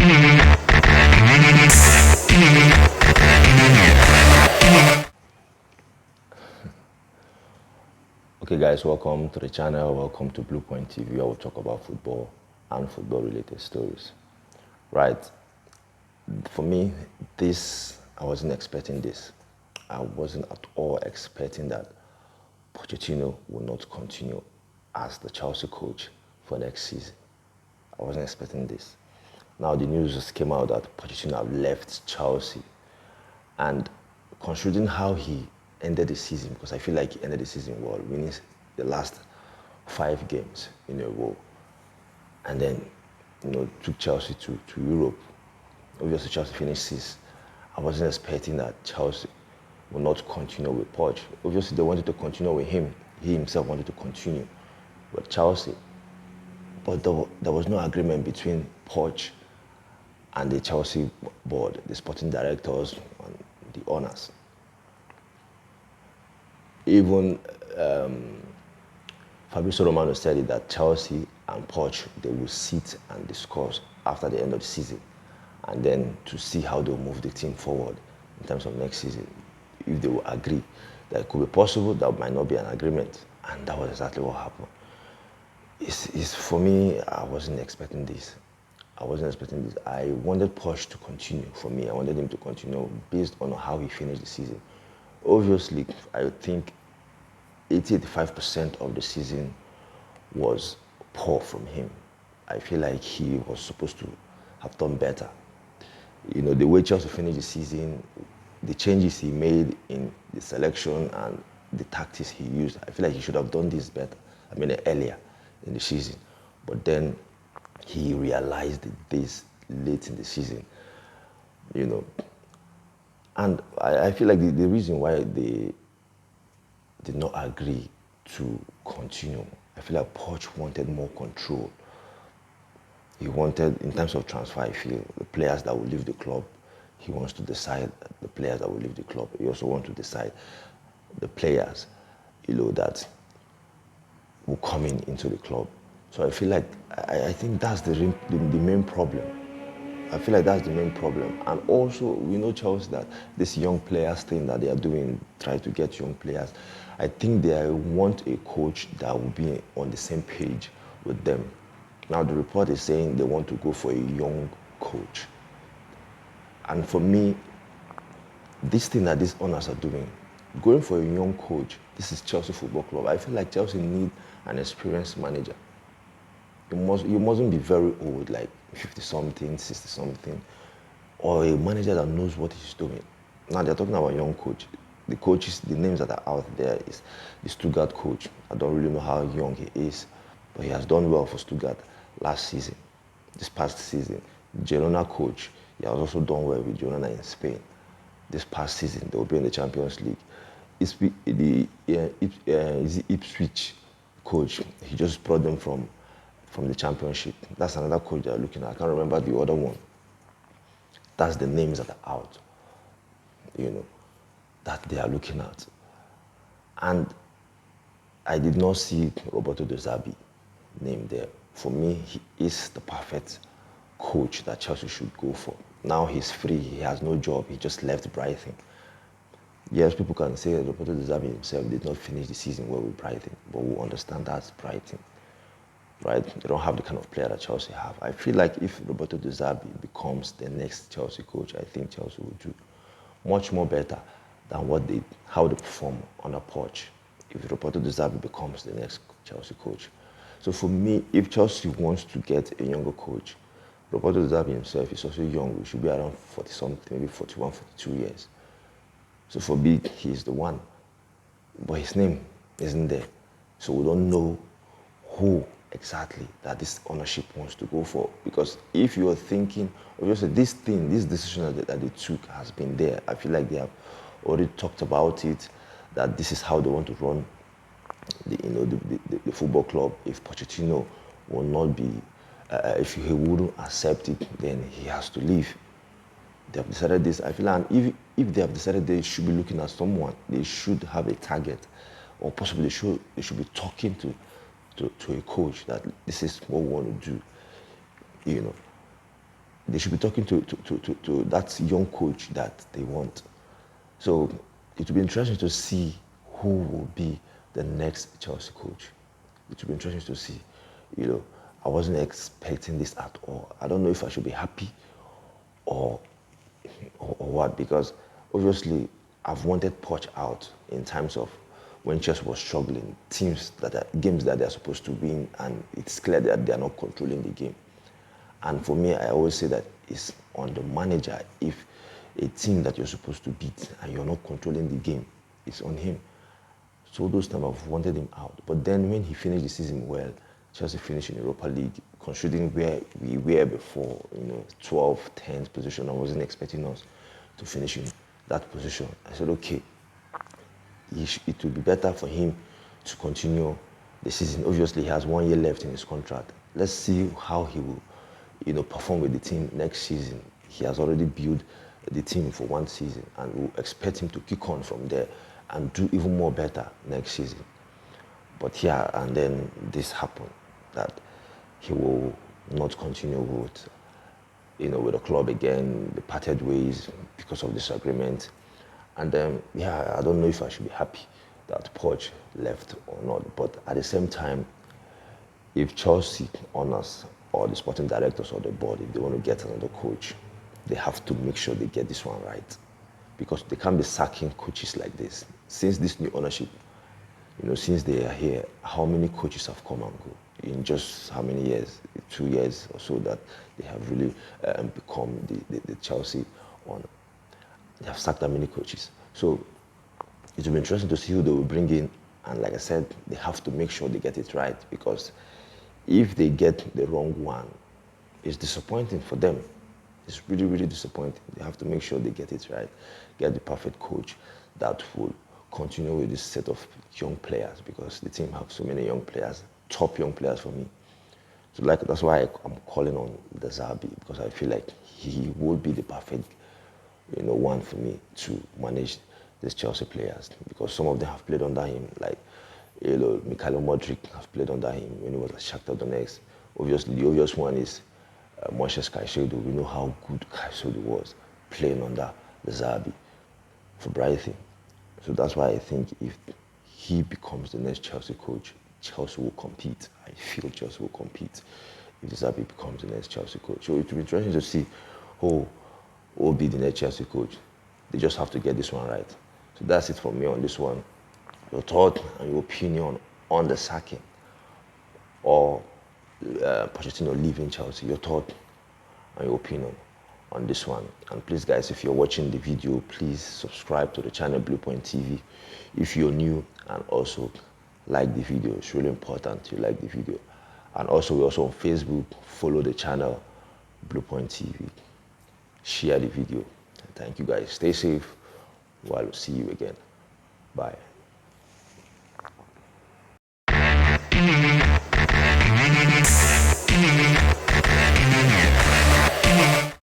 Okay, guys, welcome to the channel. Welcome to Blue Point TV. I will talk about football and football-related stories. Right. For me, I wasn't expecting this. I wasn't at all expecting that Pochettino will not continue as the Chelsea coach for next season. I wasn't expecting this. Now the news just came out that Pochettino have left Chelsea, and considering how he ended the season, because I feel like he ended the season well, winning the last 5 games in a row, and then took Chelsea to Europe. Obviously, Chelsea finished 6th. I wasn't expecting that Chelsea will not continue with Poch. Obviously, they wanted to continue with him. He himself wanted to continue with Chelsea. But there was no agreement between Poch and the Chelsea board, the sporting directors and the owners. Even Fabrizio Romano said it, that Chelsea and Poch, they will sit and discuss after the end of the season, and then to see how they'll move the team forward in terms of next season. If they will agree, that it could be possible, that might not be an agreement, and that was exactly what happened. For me, I wasn't expecting this. I wasn't expecting this. I wanted Poch to continue. For me, I wanted him to continue based on how he finished the season. Obviously, I think 85% of the season was poor from him. I feel like he was supposed to have done better. The way Chelsea finished the season, the changes he made in the selection and the tactics he used, I feel like he should have done this better. Earlier in the season. But then he realized this late in the season, And I feel like the reason why they did not agree to continue, I feel like Poch wanted more control. He wanted, in terms of transfer, I feel, the players that will leave the club, he wants to decide the players that will leave the club. He also wants to decide the players, that will come into the club. So I feel like, I think that's the main problem. I feel like that's the main problem. And also, we know Chelsea, that this young players thing that they are doing, try to get young players, I think they want a coach that will be on the same page with them. Now the report is saying they want to go for a young coach. And for me, this thing that these owners are doing, going for a young coach, this is Chelsea Football Club. I feel like Chelsea need an experienced manager. You mustn't be very old, like 50-something, 60-something, or a manager that knows what he's doing. Now they're talking about young coach. The coaches, the names that are out there is the Stuttgart coach. I don't really know how young he is, but he has done well for Stuttgart last season, this past season. Girona coach, he has also done well with Girona in Spain. This past season, they will be in the Champions League. The Ipswich coach, he just brought them from the Championship. That's another coach they're looking at. I can't remember the other one. That's the names that are out, that they are looking at. And I did not see Roberto De Zerbi name there. For me, he is the perfect coach that Chelsea should go for. Now he's free, he has no job, he just left Brighton. Yes, people can say Roberto De Zerbi himself did not finish the season well with Brighton, but we understand that's Brighton, right? They don't have the kind of player that Chelsea have. I feel like if Roberto De Zerbi becomes the next Chelsea coach, I think Chelsea will do much more better than how they perform on a Poch, if Roberto De Zerbi becomes the next Chelsea coach. So for me, if Chelsea wants to get a younger coach, Roberto De Zerbi himself is also young. We should be around 40-something, maybe 41, 42 years. So for me, he's the one. But his name isn't there. So we don't know who exactly that this ownership wants to go for. Because if you are thinking, obviously this decision that they took has been there. I feel like they have already talked about it, that this is how they want to run the football club. If Pochettino will not be, if he wouldn't accept it, then he has to leave. They have decided this. I feel like if they have decided they should be looking at someone, they should have a target, or possibly they should be talking to a coach that this is what we want to do, they should be talking to that young coach that they want. So it will be interesting to see who will be the next Chelsea coach. It will be interesting to see. You know, I wasn't expecting this at all. I don't know if I should be happy or or what, because obviously I've wanted Poch out in times of when Chelsea was struggling, games that they're supposed to win, and it's clear that they're not controlling the game. And for me, I always say that it's on the manager. If a team that you're supposed to beat and you're not controlling the game, it's on him. So those times I've wanted him out. But then when he finished the season well, Chelsea finished in Europa League, considering where we were before, 12th, 10th position, I wasn't expecting us to finish in that position. I said, okay, it would be better for him to continue the season. Obviously, he has 1 year left in his contract. Let's see how he will, perform with the team next season. He has already built the team for 1 season, and we'll expect him to kick on from there and do even more better next season. But yeah, and then this happened, that he will not continue with, with the club again. They parted ways because of disagreement. And then, I don't know if I should be happy that Poch left or not. But at the same time, if Chelsea owners or the sporting directors or the board, if they want to get another coach, they have to make sure they get this one right. Because they can't be sacking coaches like this. Since this new ownership, since they are here, how many coaches have come and go? In just how many years? 2 years or so that they have really become the Chelsea owner. They have sacked that many coaches. So it will be interesting to see who they will bring in. And like I said, they have to make sure they get it right, because if they get the wrong one, it's disappointing for them. It's really, really disappointing. They have to make sure they get it right, get the perfect coach that will continue with this set of young players, because the team have so many young players, top young players for me. So that's why I'm calling on the Zabi, because I feel like he will be the perfect one for me to manage these Chelsea players, because some of them have played under him, like Mikhailo Modric has played under him when he was at Shakhtar Donetsk. Obviously, the obvious one is Moises Caicedo. We know how good Caicedo was playing under the Zabi for Brighton. So that's why I think if he becomes the next Chelsea coach, Chelsea will compete. I feel Chelsea will compete if the Zabi becomes the next Chelsea coach. So it will be interesting to see who will be the next Chelsea coach. They just have to get this one right. So that's it for me on this one. Your thought and your opinion on the sacking or Pochettino leaving Chelsea. Your thought and your opinion on this one. And please, guys, if you're watching the video, please subscribe to the channel Blue Point TV if you're new, and also like the video. It's really important you like the video. And also, we're also on Facebook. Follow the channel Blue Point TV. Share the video. Thank you, guys. Stay safe. We'll see you again. Bye.